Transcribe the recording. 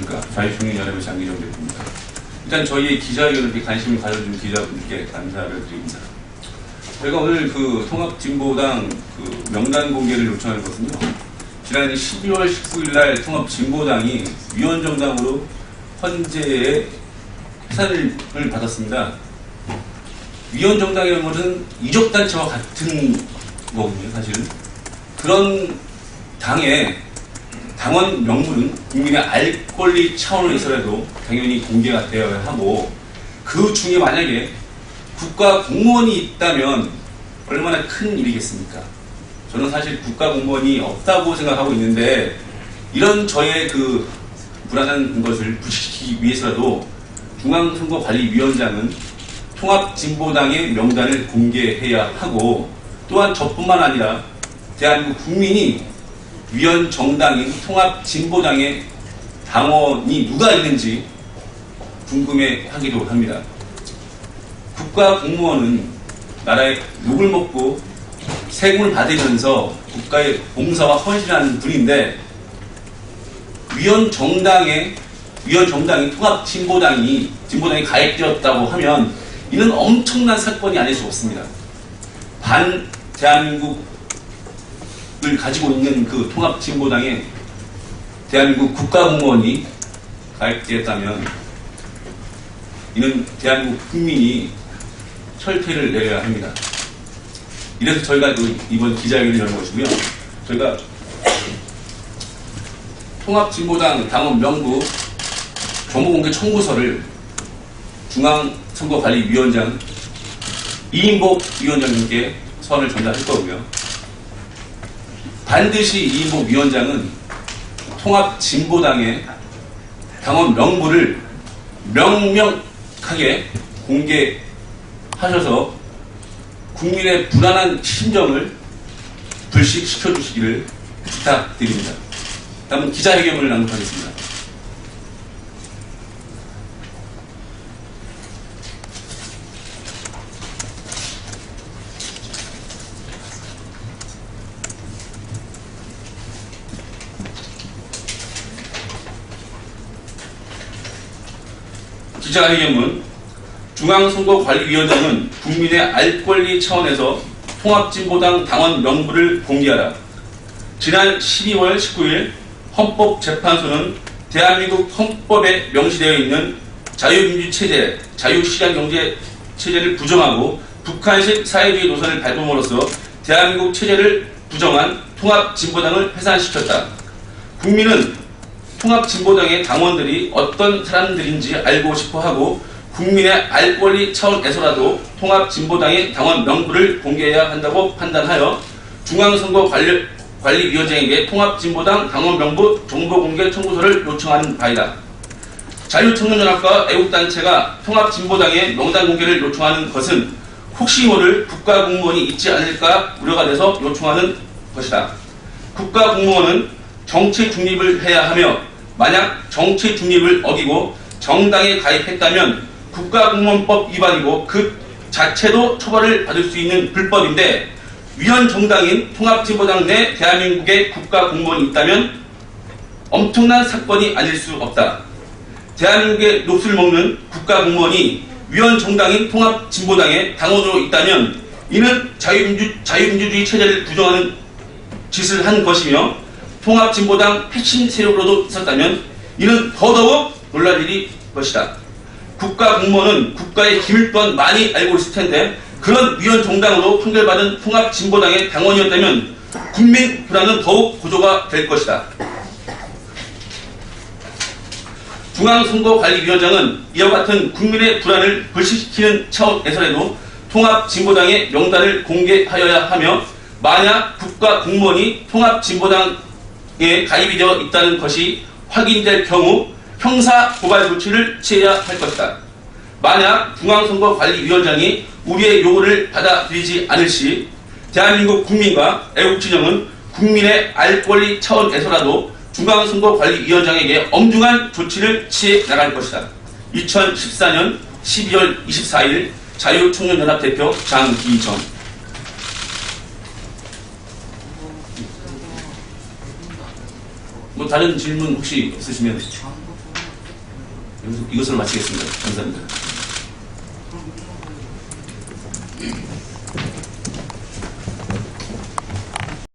안녕하십니까. 자유총연연합의 장기정 대표입니다. 일단 저희의 기자회견에 관심을 가져준 기자분들께 감사를 드립니다. 저희가 오늘 그 통합진보당 그 명단 공개를 요청한 것은요, 지난 12월 19일 날 통합진보당이 위원정당으로 헌재에 해산을 받았습니다. 위원정당이라는 것은 이적단체와 같은 거거든요, 사실은. 그런 당의 당원 명부는 국민의 알 권리 차원에서라도 당연히 공개가 되어야 하고, 그 중에 만약에 국가 공무원이 있다면 얼마나 큰 일이겠습니까? 저는 사실 국가 공무원이 없다고 생각하고 있는데, 이런 저의 그 불안한 것을 부식시키기 위해서라도 중앙선거관리위원장은 통합진보당의 명단을 공개해야 하고, 또한 저뿐만 아니라 대한민국 국민이 위원 정당인 통합진보당의 당원이 누가 있는지 궁금해하기도 합니다. 국가공무원은 나라의 욕을 먹고 세금을 받으면서 국가의 봉사와 헌신하는 분인데, 위원 정당인 통합진보당이 가입되었다고 하면 이는 엄청난 사건이 아닐 수 없습니다. 대한민국을 가지고 있는 그 통합진보당에 대한민국 국가공무원이 가입되었다면 이는 대한민국 국민이 철퇴를 내려야 합니다. 이래서 저희가 이번 기자회견을 여는 것이고요. 저희가 통합진보당 당원 명부 정보공개 청구서를 중앙선거관리위원장 이인복 위원장님께 서한을 전달할 거고요. 반드시 이인복 위원장은 통합진보당의 당원 명부를 명명하게 공개하셔서 국민의 불안한 심정을 불식시켜 주시기를 부탁드립니다. 다음은 기자회견을 낭독하겠습니다. 기자회견문 중앙선거관리위원장은 국민의 알 권리 차원에서 통합진보당 당원 명부를 공개하라. 지난 12월 19일 헌법재판소는 대한민국 헌법에 명시되어 있는 자유민주체제, 자유시장경제체제를 부정하고 북한식 사회주의 노선을 밟음으로써 대한민국 체제를 부정한 통합진보당을 해산시켰다. 국민은 통합진보당의 당원들이 어떤 사람들인지 알고 싶어하고 국민의 알 권리 차원에서라도 통합진보당의 당원 명부를 공개해야 한다고 판단하여 중앙선거관리위원장에게 통합진보당 당원 명부 정보공개 청구서를 요청하는 바이다. 자유청년연합과 애국단체가 통합진보당의 명단 공개를 요청하는 것은 혹시 모를 국가공무원이 있지 않을까 우려가 돼서 요청하는 것이다. 국가공무원은 정치 중립을 해야 하며, 만약 정치 중립을 어기고 정당에 가입했다면 국가공무원법 위반이고 그 자체도 처벌을 받을 수 있는 불법인데, 위원 정당인 통합진보당 내 대한민국에 국가공무원이 있다면 엄청난 사건이 아닐 수 없다. 대한민국의 놉을 먹는 국가공무원이 위원 정당인 통합진보당의 당원으로 있다면 이는 자유민주주의 체제를 부정하는 짓을 한 것이며, 통합진보당 핵심 세력으로도 있었다면 이는 더더욱 놀랄 일이 것이다. 국가공무원은 국가의 기밀 또한 많이 알고 있을 텐데, 그런 위원 정당으로 판결받은 통합진보당의 당원이었다면 국민 불안은 더욱 고조가 될 것이다. 중앙선거관리위원장은 이와 같은 국민의 불안을 불식시키는 차원에서라도 통합진보당의 명단을 공개하여야 하며, 만약 국가공무원이 통합진보당에 가입이 되어 있다는 것이 확인될 경우 형사고발 조치를 취해야 할 것이다. 만약 중앙선거관리위원장이 우리의 요구를 받아들이지 않을 시 대한민국 국민과 애국진영은 국민의 알 권리 차원에서라도 중앙선거관리위원장에게 엄중한 조치를 취해 나갈 것이다. 2014년 12월 24일 자유청년연합 대표 장기정. 뭐 다른 질문 혹시 있으시면. 이것으로 마치겠습니다. 감사합니다.